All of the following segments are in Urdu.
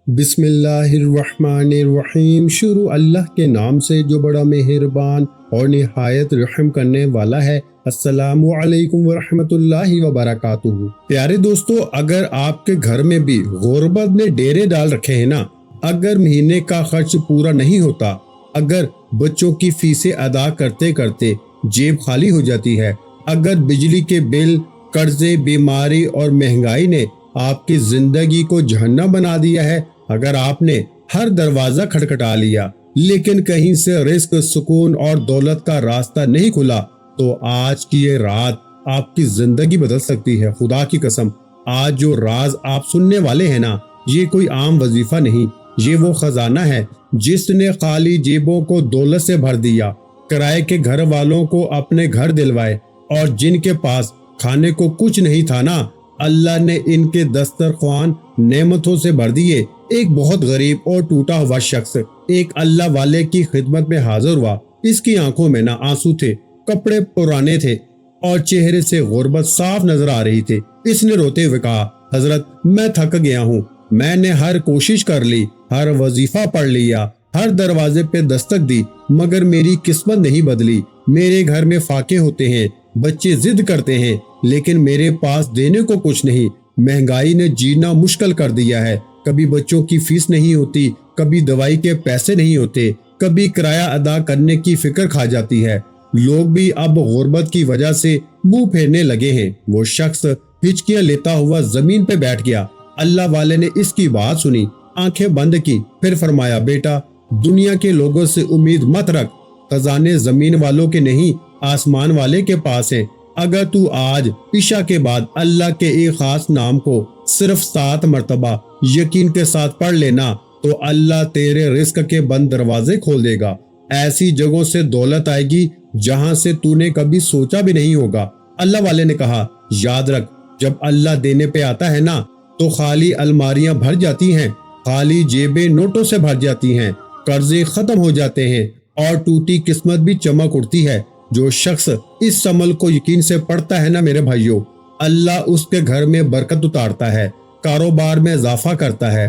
بسم اللہ الرحمن الرحیم۔ شروع اللہ کے نام سے جو بڑا مہربان اور نہایت رحم کرنے والا ہے۔ السلام علیکم ورحمۃ اللہ وبرکاتہ۔ پیارے دوستو، اگر آپ کے گھر میں بھی غربت نے ڈیرے ڈال رکھے ہیں نا، اگر مہینے کا خرچ پورا نہیں ہوتا، اگر بچوں کی فیسیں ادا کرتے کرتے جیب خالی ہو جاتی ہے، اگر بجلی کے بل، قرضے، بیماری اور مہنگائی نے آپ کی زندگی کو جہنم بنا دیا ہے، اگر آپ نے ہر دروازہ کھٹکھٹا لیا لیکن کہیں سے رزق، سکون اور دولت کا راستہ نہیں کھلا، تو آج کی یہ رات آپ کی زندگی بدل سکتی ہے۔ خدا کی قسم، آج جو راز آپ سننے والے ہیں نا، یہ کوئی عام وظیفہ نہیں، یہ وہ خزانہ ہے جس نے خالی جیبوں کو دولت سے بھر دیا، کرائے کے گھر والوں کو اپنے گھر دلوائے، اور جن کے پاس کھانے کو کچھ نہیں تھا نا، اللہ نے ان کے دسترخوان نعمتوں سے بھر دیے۔ ایک بہت غریب اور ٹوٹا ہوا شخص ایک اللہ والے کی خدمت میں حاضر ہوا۔ اس کی آنکھوں میں نہ آنسو تھے، کپڑے پرانے تھے اور چہرے سے غربت صاف نظر آ رہی تھی۔ اس نے روتے ہوئے کہا، حضرت، میں تھک گیا ہوں، میں نے ہر کوشش کر لی، ہر وظیفہ پڑھ لیا، ہر دروازے پہ دستک دی، مگر میری قسمت نہیں بدلی۔ میرے گھر میں فاقے ہوتے ہیں، بچے ضد کرتے ہیں، لیکن میرے پاس دینے کو کچھ نہیں۔ مہنگائی نے جینا مشکل کر دیا ہے، کبھی بچوں کی فیس نہیں ہوتی، کبھی دوائی کے پیسے نہیں ہوتے، کبھی کرایہ ادا کرنے کی فکر کھا جاتی ہے۔ لوگ بھی اب غربت کی وجہ سے منہ پھیرنے لگے ہیں۔ وہ شخص ہچکیاں لیتا ہوا زمین پہ بیٹھ گیا۔ اللہ والے نے اس کی بات سنی، آنکھیں بند کی، پھر فرمایا، بیٹا، دنیا کے لوگوں سے امید مت رکھ، خزانے زمین والوں کے نہیں، آسمان والے کے پاس ہیں۔ اگر تو آج عشاء کے بعد اللہ کے ایک خاص نام کو صرف 7 مرتبہ یقین کے ساتھ پڑھ لینا، تو اللہ تیرے رزق کے بند دروازے کھول دے گا۔ ایسی جگہوں سے دولت آئے گی جہاں سے تو نے کبھی سوچا بھی نہیں ہوگا۔ اللہ والے نے کہا، یاد رکھ، جب اللہ دینے پہ آتا ہے نا، تو خالی الماریاں بھر جاتی ہیں، خالی جیبیں نوٹوں سے بھر جاتی ہیں، قرضے ختم ہو جاتے ہیں، اور ٹوٹی قسمت بھی چمک اٹھتی ہے۔ جو شخص اس عمل کو یقین سے پڑھتا ہے نا میرے بھائیوں، اللہ اس کے گھر میں برکت اتارتا ہے، کاروبار میں اضافہ کرتا ہے،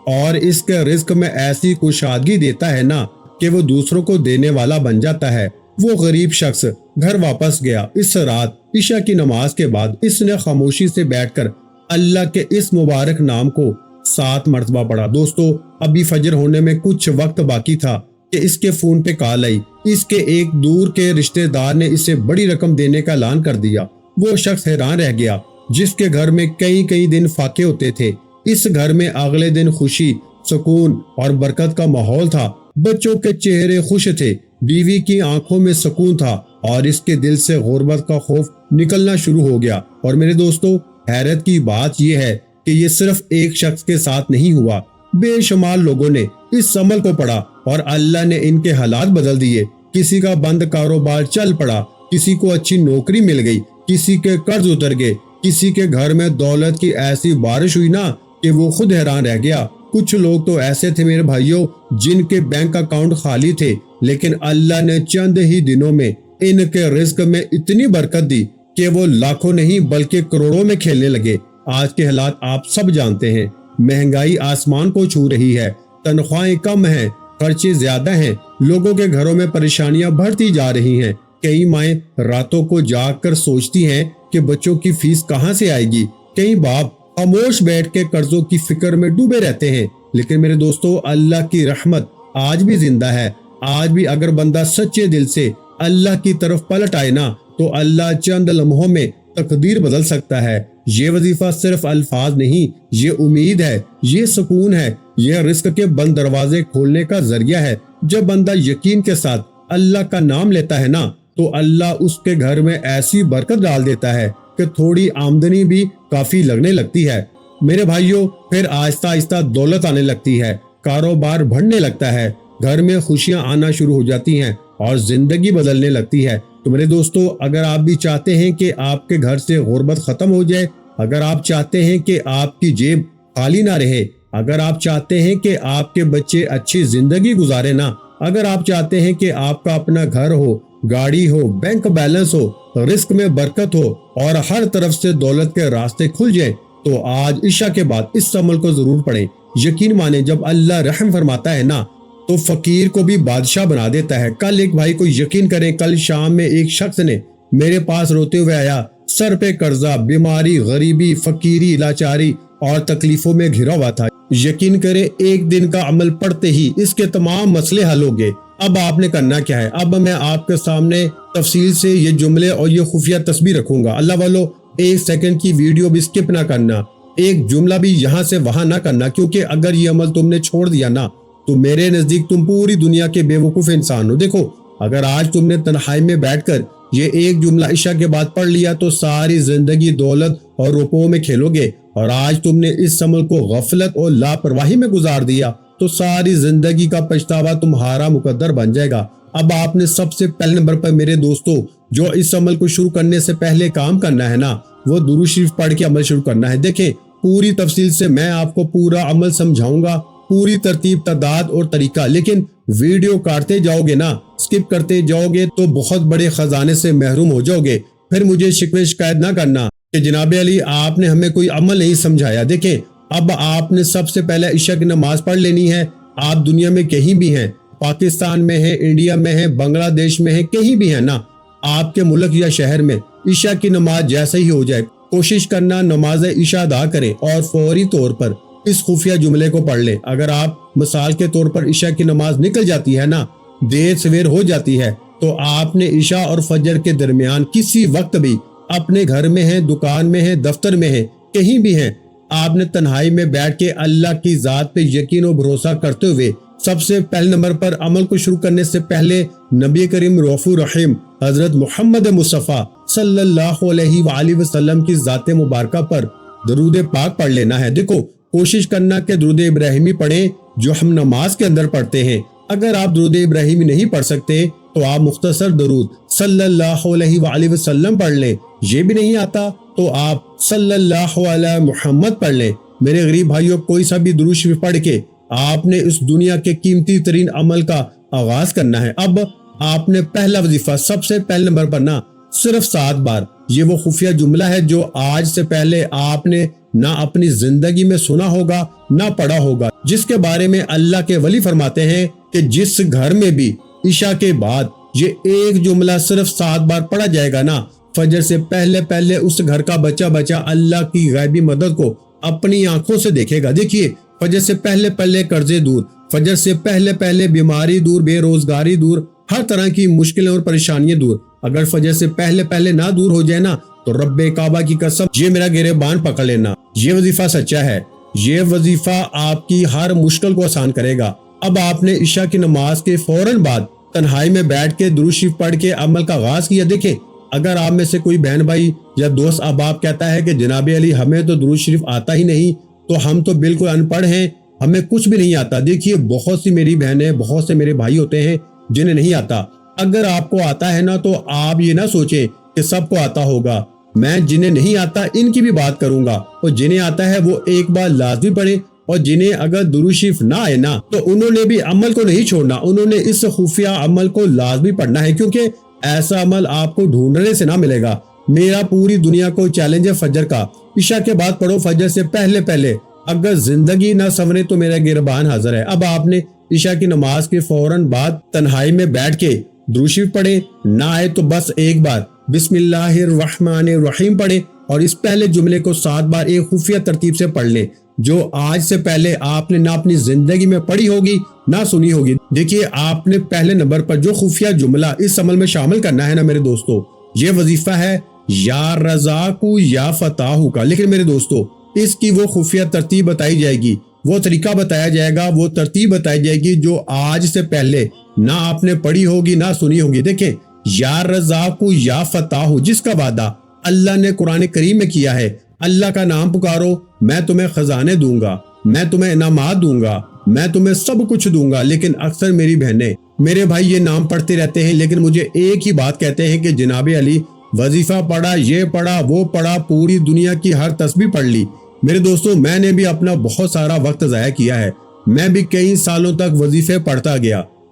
اور اس کے رزق میں ایسی کشادگی دیتا ہے نا کہ وہ دوسروں کو دینے والا بن جاتا ہے۔ وہ غریب شخص گھر واپس گیا۔ اس رات عشاء کی نماز کے بعد اس نے خاموشی سے بیٹھ کر اللہ کے اس مبارک نام کو 7 مرتبہ پڑھا۔ دوستو، ابھی فجر ہونے میں کچھ وقت باقی تھا کہ اس کے فون پہ کال آئی۔ اس کے ایک دور کے رشتہ دار نے اسے بڑی رقم دینے کا اعلان کر دیا۔ وہ شخص حیران رہ گیا، جس کے گھر میں کئی دن فاقے ہوتے تھے۔ اس گھر میں اگلے دن خوشی، سکون اور برکت کا ماحول تھا۔ بچوں کے چہرے خوش تھے، بیوی کی آنکھوں میں سکون تھا، اور اس کے دل سے غربت کا خوف نکلنا شروع ہو گیا۔ اور میرے دوستو، حیرت کی بات یہ ہے کہ یہ صرف ایک شخص کے ساتھ نہیں ہوا، بے شمار لوگوں نے اس عمل کو پڑھا اور اللہ نے ان کے حالات بدل دیے۔ کسی کا بند کاروبار چل پڑا، کسی کو اچھی نوکری مل گئی، کسی کے قرض اتر گئے، کسی کے گھر میں دولت کی ایسی بارش ہوئی نا کہ وہ خود حیران رہ گیا۔ کچھ لوگ تو ایسے تھے میرے بھائیوں، جن کے بینک اکاؤنٹ خالی تھے، لیکن اللہ نے چند ہی دنوں میں ان کے رزق میں اتنی برکت دی کہ وہ لاکھوں نہیں بلکہ کروڑوں میں کھیلنے لگے۔ آج کے حالات آپ سب جانتے ہیں، مہنگائی آسمان کو چھو رہی ہے، تنخواہیں کم ہیں، خرچے زیادہ ہیں، لوگوں کے گھروں میں پریشانیاں بڑھتی جا رہی ہیں۔ کئی مائیں راتوں کو جاگ کر سوچتی ہیں کہ بچوں کی فیس کہاں سے آئے گی، کئی باپ خاموش بیٹھ کے قرضوں کی فکر میں ڈوبے رہتے ہیں۔ لیکن میرے دوستو، اللہ کی رحمت آج بھی زندہ ہے۔ آج بھی اگر بندہ سچے دل سے اللہ کی طرف پلٹ آئے نا، تو اللہ چند لمحوں میں تقدیر بدل سکتا ہے۔ یہ وظیفہ صرف الفاظ نہیں، یہ امید ہے، یہ سکون ہے، یہ رزق کے بند دروازے کھولنے کا ذریعہ ہے۔ جب بندہ یقین کے ساتھ اللہ کا نام لیتا ہے نا، تو اللہ اس کے گھر میں ایسی برکت ڈال دیتا ہے کہ تھوڑی آمدنی بھی کافی لگنے لگتی ہے۔ میرے بھائیوں، پھر آہستہ آہستہ دولت آنے لگتی ہے، کاروبار بڑھنے لگتا ہے، گھر میں خوشیاں آنا شروع ہو جاتی ہیں، اور زندگی بدلنے لگتی ہے۔ تو میرے دوستو، اگر آپ بھی چاہتے ہیں کہ آپ کے گھر سے غربت ختم ہو جائے، اگر آپ چاہتے ہیں کہ آپ کی جیب خالی نہ رہے، اگر آپ چاہتے ہیں کہ آپ کے بچے اچھی زندگی گزارے نا، اگر آپ چاہتے ہیں کہ آپ کا اپنا گھر ہو، گاڑی ہو، بینک بیلنس ہو، رزق میں برکت ہو، اور ہر طرف سے دولت کے راستے کھل جائیں، تو آج عشاء کے بعد اس عمل کو ضرور پڑھیں۔ یقین مانیں جب اللہ رحم فرماتا ہے نا تو فقیر کو بھی بادشاہ بنا دیتا ہے۔ کل ایک بھائی کو یقین کریں، کل شام میں ایک شخص نے میرے پاس روتے ہوئے آیا، سر پہ قرضہ، بیماری، غریبی، فقیری، لاچاری اور تکلیفوں میں گھرا ہوا تھا۔ یقین کریں ایک دن کا عمل پڑھتے ہی اس کے تمام مسئلے حل ہو گئے۔ اب آپ نے کرنا کیا ہے؟ اب میں آپ کے سامنے تفصیل سے یہ جملے اور یہ خفیہ تسبیح رکھوں گا۔ اللہ والو، ایک سیکنڈ کی ویڈیو بھی سکپ نہ کرنا، ایک جملہ بھی یہاں سے وہاں نہ کرنا، کیونکہ اگر یہ عمل تم نے چھوڑ دیا نا تو میرے نزدیک تم پوری دنیا کے بے وقوف انسان ہو۔ دیکھو، اگر آج تم نے تنہائی میں بیٹھ کر یہ ایک جملہ عشاء کے بعد پڑھ لیا تو ساری زندگی دولت اور روپوں میں کھیلو گے، اور آج تم نے اس عمل کو غفلت اور لاپرواہی میں گزار دیا تو ساری زندگی کا پچھتاوا تمہارا مقدر بن جائے گا۔ اب آپ نے سب سے پہلے نمبر پر میرے دوستو جو اس عمل کو شروع کرنے سے پہلے کام کرنا ہے نا، وہ درود شریف پڑھ کے عمل شروع کرنا ہے۔ دیکھیں پوری تفصیل سے میں آپ کو پورا عمل سمجھاؤں گا، پوری ترتیب، تعداد اور طریقہ، لیکن ویڈیو کاٹتے جاؤ گے نا، سکپ کرتے جاؤ گے تو بہت بڑے خزانے سے محروم ہو جاؤ گے۔ پھر مجھے شکوے شکایت نہ کرنا کہ جناب علی آپ نے ہمیں کوئی عمل نہیں سمجھایا۔ دیکھیں اب آپ نے سب سے پہلے عشاء کی نماز پڑھ لینی ہے۔ آپ دنیا میں کہیں بھی ہیں، پاکستان میں ہیں، انڈیا میں ہیں، بنگلہ دیش میں ہیں، کہیں بھی ہیں نا، آپ کے ملک یا شہر میں عشاء کی نماز جیسے ہی ہو جائے کوشش کرنا نماز عشاء ادا کریں اور فوری طور پر اس خفیہ جملے کو پڑھ لیں۔ اگر آپ مثال کے طور پر عشاء کی نماز نکل جاتی ہے نا، دیر سویر ہو جاتی ہے، تو آپ نے عشاء اور فجر کے درمیان کسی وقت بھی اپنے گھر میں ہیں، دکان میں ہیں، دفتر میں ہیں، کہیں بھی ہیں، آپ نے تنہائی میں بیٹھ کے اللہ کی ذات پہ یقین و بھروسہ کرتے ہوئے سب سے پہلے نمبر پر عمل کو شروع کرنے سے پہلے نبی کریم رؤوف رحیم حضرت محمد مصطفیٰ صلی اللہ علیہ وآلہ وسلم کی ذات مبارکہ پر درود پاک پڑھ لینا ہے۔ دیکھو کوشش کرنا کہ درود ابراہیمی پڑھیں جو ہم نماز کے اندر پڑھتے ہیں۔ اگر آپ درود ابراہیمی نہیں پڑھ سکتے تو آپ مختصر درود صلی اللہ علیہ وآلہ وسلم پڑھ لیں، یہ بھی نہیں آتا تو آپ صلی اللہ علیہ محمد پڑھ لیں۔ میرے غریب بھائیوں، کوئی سا بھی درود شریف پڑھ کے آپ نے اس دنیا کے قیمتی ترین عمل کا آغاز کرنا ہے۔ اب آپ نے پہلا وظیفہ سب سے پہلے نمبر پر نا صرف 7 بار یہ وہ خفیہ جملہ ہے جو آج سے پہلے آپ نے نہ اپنی زندگی میں سنا ہوگا نہ پڑھا ہوگا، جس کے بارے میں اللہ کے ولی فرماتے ہیں کہ جس گھر میں بھی عشاء کے بعد یہ ایک جملہ صرف 7 بار پڑھا جائے گا نا، فجر سے پہلے پہلے اس گھر کا بچہ اللہ کی غیبی مدد کو اپنی آنکھوں سے دیکھے گا۔ دیکھیے فجر سے پہلے پہلے قرضے دور، فجر سے پہلے پہلے بیماری دور، بے روزگاری دور، ہر طرح کی مشکلیں اور پریشانیاں دور۔ اگر فجر سے پہلے پہلے نہ دور ہو جائے نا تو رب کعبہ کی قسم یہ میرا گریبان پکڑ لینا، یہ وظیفہ سچا ہے، یہ وظیفہ آپ کی ہر مشکل کو آسان کرے گا۔ اب آپ نے عشاء کی نماز کے فوراً بعد تنہائی میں بیٹھ کے درود شریف پڑھ کے عمل کا آغاز کیا۔ دیکھیں اگر آپ میں سے کوئی بہن بھائی یا دوست احباب کہتا ہے کہ جناب علی ہمیں تو درود شریف آتا ہی نہیں، تو ہم تو بالکل ان پڑھ ہیں، ہمیں کچھ بھی نہیں آتا۔ دیکھیے بہت سی میری بہنیں، بہت سے میرے بھائی ہوتے ہیں جنہیں نہیں آتا۔ اگر آپ کو آتا ہے نا تو آپ یہ نہ سوچیں کہ سب کو آتا ہوگا، میں جنہیں نہیں آتا ان کی بھی بات کروں گا، اور جنہیں آتا ہے وہ ایک بار لازمی پڑھے، اور جنہیں اگر درود شریف نہ آئے نا تو انہوں نے بھی عمل کو نہیں چھوڑنا، انہوں نے اس خفیہ عمل کو لازمی پڑھنا ہے، کیونکہ ایسا عمل آپ کو ڈھونڈنے سے نہ ملے گا۔ میرا پوری دنیا کو چیلنج ہے فجر کا، عشاء کے بعد پڑھو فجر سے پہلے پہلے، اگر زندگی نہ سنورے تو میرا گربان حاضر ہے۔ اب آپ نے عشاء کی نماز کے فوراً بعد تنہائی میں بیٹھ کے درود شریف پڑھیں، نہ آئے تو بس ایک بار بسم اللہ الرحمن الرحیم پڑھیں، اور اس پہلے جملے کو 7 بار ایک خفیہ ترتیب سے پڑھ لیں جو آج سے پہلے آپ نے نہ اپنی زندگی میں پڑھی ہوگی نہ سنی ہوگی۔ دیکھیے آپ نے پہلے نمبر پر جو خفیہ جملہ اس عمل میں شامل کرنا ہے نا میرے دوستو، یہ وظیفہ ہے یا رزاق یا فتاح کا۔ لیکن میرے دوستو اس کی وہ خفیہ ترتیب بتائی جائے گی، وہ طریقہ بتایا جائے گا، وہ ترتیب بتائی جائے گی جو آج سے پہلے نہ آپ نے پڑھی ہوگی نہ سنی ہوگی۔ دیکھیں یا رزاق یا فتاح، جس کا وعدہ اللہ نے قرآن کریم میں کیا ہے، اللہ کا نام پکارو میں تمہیں خزانے دوں گا، میں تمہیں انعامات دوں گا، میں تمہیں سب کچھ دوں گا۔ لیکن اکثر میری بہنیں میرے بھائی یہ نام پڑھتے رہتے ہیں لیکن مجھے ایک ہی بات کہتے ہیں کہ جناب علی وظیفہ پڑھا، یہ پڑھا، وہ پڑھا، پوری دنیا کی ہر تسبیح پڑھ لی۔ میرے دوستو میں نے بھی اپنا بہت سارا وقت ضائع کیا ہے، میں بھی کئی سالوں تک وظیفے پڑھتا گیا،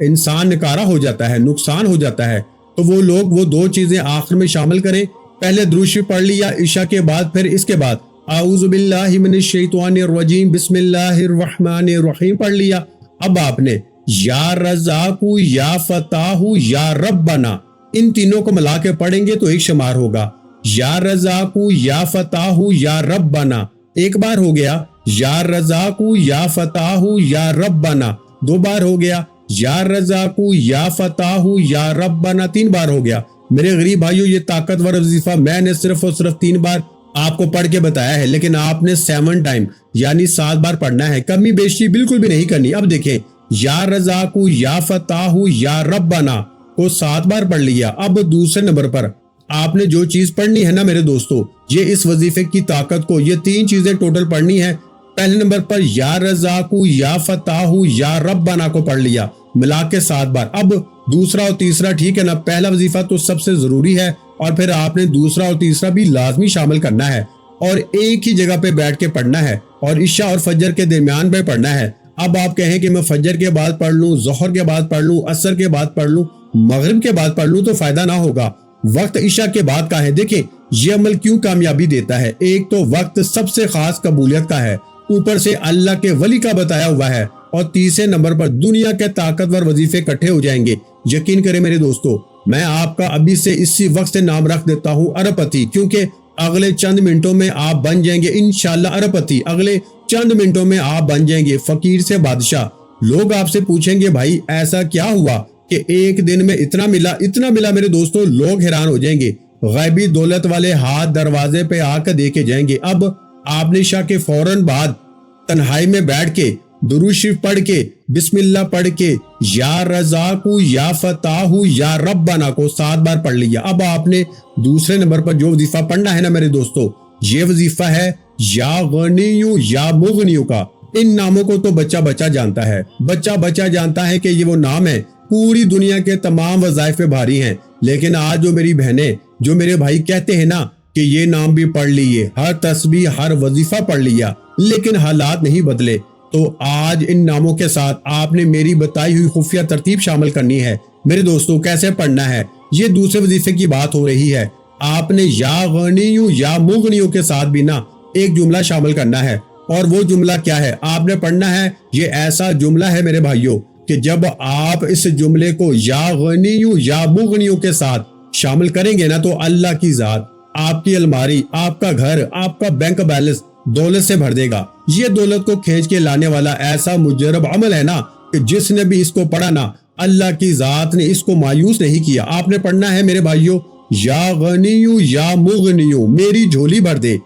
انسان نکارا ہو جاتا ہے، نقصان ہو جاتا ہے۔ تو وہ لوگ وہ دو چیزیں آخر میں شامل کریں، پہلے درود شریف پڑھ لیا عشاء کے بعد، پھر اس کے بعد اعوذ باللہ من الشیطان الرجیم بسم اللہ الرحمن الرحیم پڑھ لیا۔ اب آپ نے یا رزاق یا فتاح یا ربنا ان تینوں کو ملا کے پڑھیں گے تو ایک شمار ہوگا، یا رزاق یا فتاح یا ربنا ایک بار ہو گیا، یا رزاق یا فتاح یا ربنا دو بار ہو گیا، یا رزاق یا فتاح یا ربنا تین بار ہو گیا۔ میرے غریب بھائیو، یہ طاقتور وظیفہ میں نے صرف اور صرف 3 بار آپ کو پڑھ کے بتایا ہے، لیکن آپ نے 7 ٹائم یعنی 7 بار پڑھنا ہے، کمی بیشی بالکل بھی نہیں کرنی۔ اب دیکھیں، یا رزاق یا فتاح یا ربنا کو 7 بار پڑھ لیا۔ اب دوسرے نمبر پر آپ نے جو چیز پڑھنی ہے نا میرے دوستو، یہ اس وظیفے کی طاقت کو یہ 3 چیزیں ٹوٹل پڑھنی ہے۔ پہلے نمبر پر یا رزاق یا فتاح یا ربنا کو پڑھ لیا ملا کے 7 بار۔ اب دوسرا اور تیسرا ٹھیک ہے نا، پہلا وظیفہ تو سب سے ضروری ہے اور پھر آپ نے دوسرا اور تیسرا بھی لازمی شامل کرنا ہے اور ایک ہی جگہ پہ بیٹھ کے پڑھنا ہے اور عشاء اور فجر کے درمیان پہ پڑھنا ہے۔ اب آپ کہیں کہ میں فجر کے بعد پڑھ لوں، ظہر کے بعد پڑھ لوں، عصر کے بعد پڑھ لوں، مغرب کے بعد پڑھ لوں تو فائدہ نہ ہوگا۔ وقت عشاء کے بعد کا ہے۔ دیکھیں یہ عمل کیوں کامیابی دیتا ہے، ایک تو وقت سب سے خاص قبولیت کا ہے، اوپر سے اللہ کے ولی کا بتایا ہوا ہے، اور تیسرے نمبر پر دنیا کے طاقتور وظیفے اکٹھے ہو جائیں گے۔ یقین کریں میرے دوستو، میں آپ کا ابھی سے اسی وقت سے نام رکھ دیتا ہوں اربپتی، کیونکہ اگلے چند منٹوں میں آپ بن جائیں گے انشاءاللہ اربپتی، اگلے چند منٹوں میں آپ بن جائیں گے فقیر سے بادشاہ۔ لوگ آپ سے پوچھیں گے بھائی ایسا کیا ہوا کہ ایک دن میں اتنا ملا میرے دوستو، لوگ حیران ہو جائیں گے۔ غیبی دولت والے ہاتھ دروازے پہ آ کر دے کے جائیں گے۔ اب آپ نے عشاء کے فوراً بعد تنہائی میں بیٹھ کے درود شریف پڑھ کے بسم اللہ پڑھ کے یا رزاق یا فتاح یا ربنا کو 7 بار پڑھ لیا۔ اب آپ نے دوسرے نمبر پر جو وظیفہ پڑھنا ہے نا میرے دوستو، یہ وظیفہ ہے یا غنیو یا مغنیو کا۔ ان ناموں کو تو بچہ جانتا ہے، بچہ جانتا ہے کہ یہ وہ نام ہے، پوری دنیا کے تمام وظائف پہ بھاری ہیں، لیکن آج جو میری بہنیں جو میرے بھائی کہتے ہیں نا کہ یہ نام بھی پڑھ لیے، ہر تسبیح ہر وظیفہ پڑھ لیا، لیکن حالات نہیں بدلے، تو آج ان ناموں کے ساتھ آپ نے میری بتائی ہوئی خفیہ ترتیب شامل کرنی ہے۔ میرے دوستو کیسے پڑھنا ہے، یہ دوسرے وظیفے کی بات ہو رہی ہے۔ آپ نے یا غنیو یا مغنیو کے ساتھ بھی نا ایک جملہ شامل کرنا ہے، اور وہ جملہ کیا ہے آپ نے پڑھنا ہے، یہ ایسا جملہ ہے میرے بھائیوں کہ جب آپ اس جملے کو یا غنیو یا مغنیو کے ساتھ شامل کریں گے نا تو اللہ کی ذات آپ کی الماری، آپ کا گھر، آپ کا بینک بیلنس دولت سے بھر دے گا۔ یہ دولت کو کھینچ کے لانے والا ایسا مجرب عمل ہے نا کہ جس نے بھی اس کو پڑھا نا اللہ کی ذات نے اس کو مایوس نہیں کیا۔ آپ نے پڑھنا ہے میرے بھائیوں، یا غنیو یا مغنیو میری جھولی بھر دے،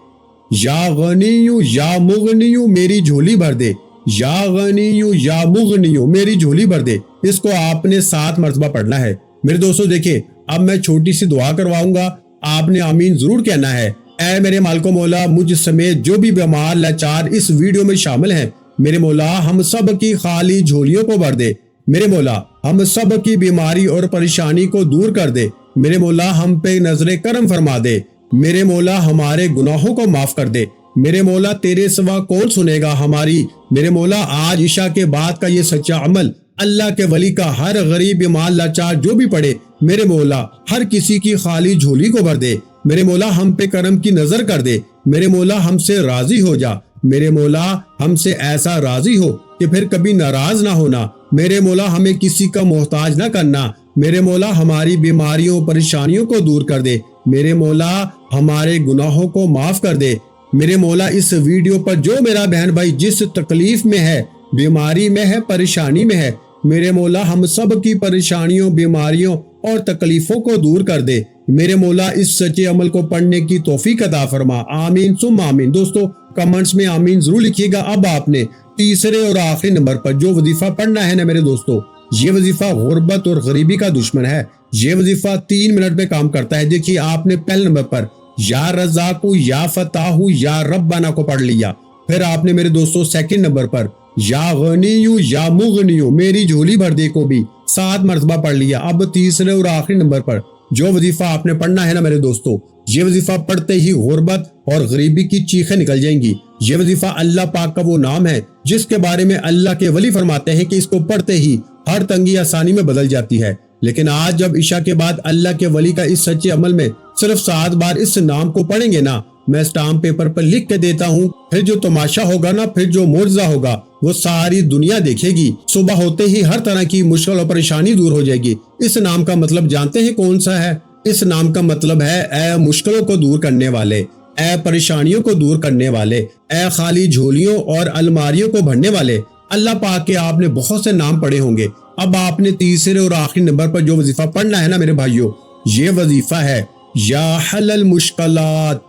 یا غنیو یا مغنیو میری جھولی بھر دے، یا غنیو یا مغنیو میری جھولی بھر دے۔ اس کو آپ نے 7 مرتبہ پڑھنا ہے۔ میرے دوستو دیکھیں، اب میں چھوٹی سی دعا کرواؤں گا، آپ نے آمین ضرور کہنا ہے۔ اے میرے مالک و مولا، مجھ سمیت جو بھی بیمار لاچار اس ویڈیو میں شامل ہیں، میرے مولا ہم سب کی خالی جھولیوں کو بھر دے۔ میرے مولا ہم سب کی بیماری اور پریشانی کو دور کر دے۔ میرے مولا ہم پہ نظر کرم فرما دے۔ میرے مولا ہمارے گناہوں کو معاف کر دے۔ میرے مولا تیرے سوا کون سنے گا ہماری۔ میرے مولا آج عشاء کے بعد کا یہ سچا عمل اللہ کے ولی کا ہر غریب بیمار لاچار جو بھی پڑھے، میرے مولا ہر کسی کی خالی جھولی کو بھر دے۔ میرے مولا ہم پہ کرم کی نظر کر دے۔ میرے مولا ہم سے راضی ہو جا۔ میرے مولا ہم سے ایسا راضی ہو کہ پھر کبھی ناراض نہ ہونا۔ میرے مولا ہمیں کسی کا محتاج نہ کرنا۔ میرے مولا ہماری بیماریوں پریشانیوں کو دور کر دے۔ میرے مولا ہمارے گناہوں کو معاف کر دے۔ میرے مولا اس ویڈیو پر جو میرا بہن بھائی جس تکلیف میں ہے، بیماری میں ہے، پریشانی میں ہے، میرے مولا ہم سب کی پریشانیوں، بیماریوں اور تکلیفوں کو دور کر دے۔ میرے مولا اس سچے عمل کو پڑھنے کی توفیق عطا فرما۔ آمین ثم آمین۔ دوستو کمنٹس میں آمین ضرور لکھیے گا۔ اب آپ نے تیسرے اور آخری نمبر پر جو وظیفہ پڑھنا ہے نا میرے دوستو، یہ وظیفہ غربت اور غریبی کا دشمن ہے۔ یہ وظیفہ 3 منٹ پہ کام کرتا ہے۔ دیکھیے آپ نے پہلے نمبر پر یا رزاق یا فتاح یا ربنا کو پڑھ لیا، پھر آپ نے میرے دوستو سیکنڈ نمبر پر یا غنیو یا مغنیو میری جھولی بھر دے کو بھی 7 مرتبہ پڑھ لیا۔ اب تیسرے اور آخری نمبر پر جو وظیفہ آپ نے پڑھنا ہے نا میرے دوستو، یہ وظیفہ پڑھتے ہی غربت اور غریبی کی چیخیں نکل جائیں گی۔ یہ وظیفہ اللہ پاک کا وہ نام ہے جس کے بارے میں اللہ کے ولی فرماتے ہیں کہ اس کو پڑھتے ہی ہر تنگی آسانی میں بدل جاتی ہے۔ لیکن آج جب عشاء کے بعد اللہ کے ولی کا اس سچے عمل میں صرف 7 بار اس نام کو پڑھیں گے نا، میں اسٹامپ پیپر پر لکھ کے دیتا ہوں، پھر جو تماشا ہوگا نا، پھر جو معجزہ ہوگا وہ ساری دنیا دیکھے گی۔ صبح ہوتے ہی ہر طرح کی مشکل اور پریشانی دور ہو جائے گی۔ اس نام کا مطلب جانتے ہیں کون سا ہے؟ اس نام کا مطلب ہے اے مشکلوں کو دور کرنے والے، اے پریشانیوں کو دور کرنے والے، اے خالی جھولیوں اور الماریوں کو بھرنے والے۔ اللہ پاک کے آپ نے بہت سے نام پڑھے ہوں گے، اب آپ نے تیسرے اور آخری نمبر پر جو وظیفہ پڑھنا ہے نا میرے بھائیوں، یہ وظیفہ ہے یا حل المشکلات،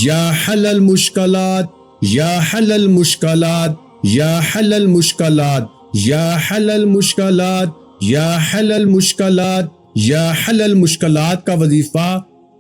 یا حل المشکلات، یا حل المشکلات، یا حل المشکلات، یا حل المشکلات، یا حل المشکلات، یا حل المشکلات کا وظیفہ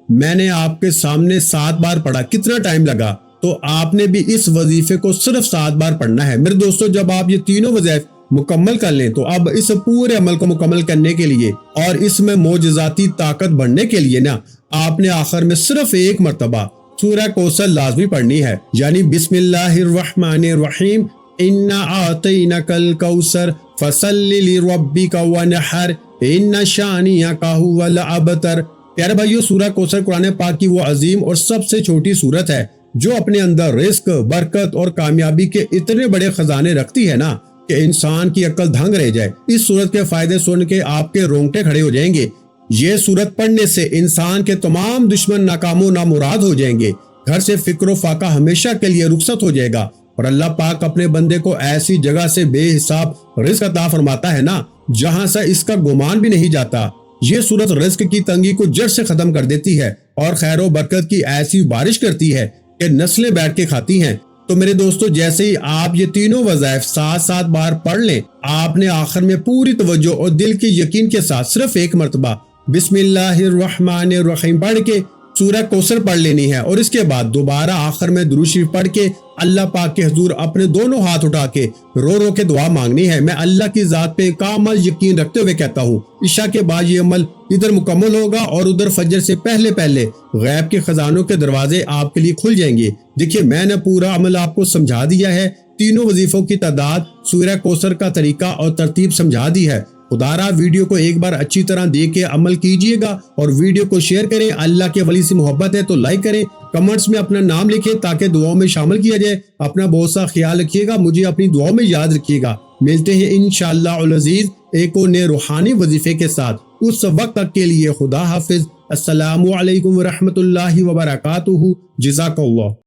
میں نے آپ کے سامنے 7 بار پڑھا۔ کتنا ٹائم لگا؟ تو آپ نے بھی اس وظیفے کو صرف 7 بار پڑھنا ہے۔ میرے دوستو، جب آپ یہ تینوں وظائف مکمل کر لیں تو اب اس پورے عمل کو مکمل کرنے کے لیے اور اس میں معجزاتی طاقت بڑھنے کے لیے نا، آپ نے آخر میں صرف ایک مرتبہ سورہ کوثر لازمی پڑھنی ہے، یعنی بسم اللہ الرحمن الرحیم، انا اعطینک الکوثر فصل لربک وانحر ان شانئک ھو الابتر۔ پیارے بھائیو، سورہ کوثر قرآن پاک کی وہ عظیم اور سب سے چھوٹی سورت ہے جو اپنے اندر رزق، برکت اور کامیابی کے اتنے بڑے خزانے رکھتی ہے نا کہ انسان کی عقل دھنگ رہ جائے۔ اس سورت کے فائدے سن کے آپ کے رونگٹے کھڑے ہو جائیں گے۔ یہ سورت پڑھنے سے انسان کے تمام دشمن ناکام و نامراد ہو جائیں گے، گھر سے فکر و فاقہ ہمیشہ کے لیے رخصت ہو جائے گا، اور اللہ پاک اپنے بندے کو ایسی جگہ سے بے حساب رزق عطا فرماتا ہے نا جہاں سے اس کا گمان بھی نہیں جاتا۔ یہ سورت رزق کی تنگی کو جڑ سے ختم کر دیتی ہے اور خیر و برکت کی ایسی بارش کرتی ہے کہ نسلیں بیٹھ کے کھاتی ہیں۔ تو میرے دوستو، جیسے ہی آپ یہ تینوں وظائف 7 بار پڑھ لیں، آپ نے آخر میں پوری توجہ اور دل کے یقین کے ساتھ صرف ایک مرتبہ بسم اللہ الرحمن الرحیم پڑھ کے سورہ کوثر پڑھ لینی ہے، اور اس کے بعد دوبارہ آخر میں درود شریف پڑھ کے اللہ پاک کے حضور اپنے دونوں ہاتھ اٹھا کے رو رو کے دعا مانگنی ہے۔ میں اللہ کی ذات پہ کامل یقین رکھتے ہوئے کہتا ہوں، عشاء کے بعد یہ عمل ادھر مکمل ہوگا اور ادھر فجر سے پہلے پہلے غیب کے خزانوں کے دروازے آپ کے لیے کھل جائیں گے۔ دیکھیے، میں نے پورا عمل آپ کو سمجھا دیا ہے، تینوں وظیفوں کی تعداد، سورہ کوثر کا طریقہ اور ترتیب سمجھا دی ہے۔ خدارا ویڈیو کو ایک بار اچھی طرح دیکھ کے عمل کیجئے گا اور ویڈیو کو شیئر کریں۔ اللہ کے ولی سے محبت ہے تو لائک کریں، کمنٹس میں اپنا نام لکھیں تاکہ دعاؤں میں شامل کیا جائے۔ اپنا بہت سا خیال رکھیے گا، مجھے اپنی دعاؤں میں یاد رکھیے گا۔ ملتے ہیں انشاءاللہ العزیز ایک اور نئے روحانی وظیفے کے ساتھ۔ اس وقت تک کے لیے خدا حافظ۔ السلام علیکم ورحمۃ اللہ وبرکاتہ۔ جزاک اللہ۔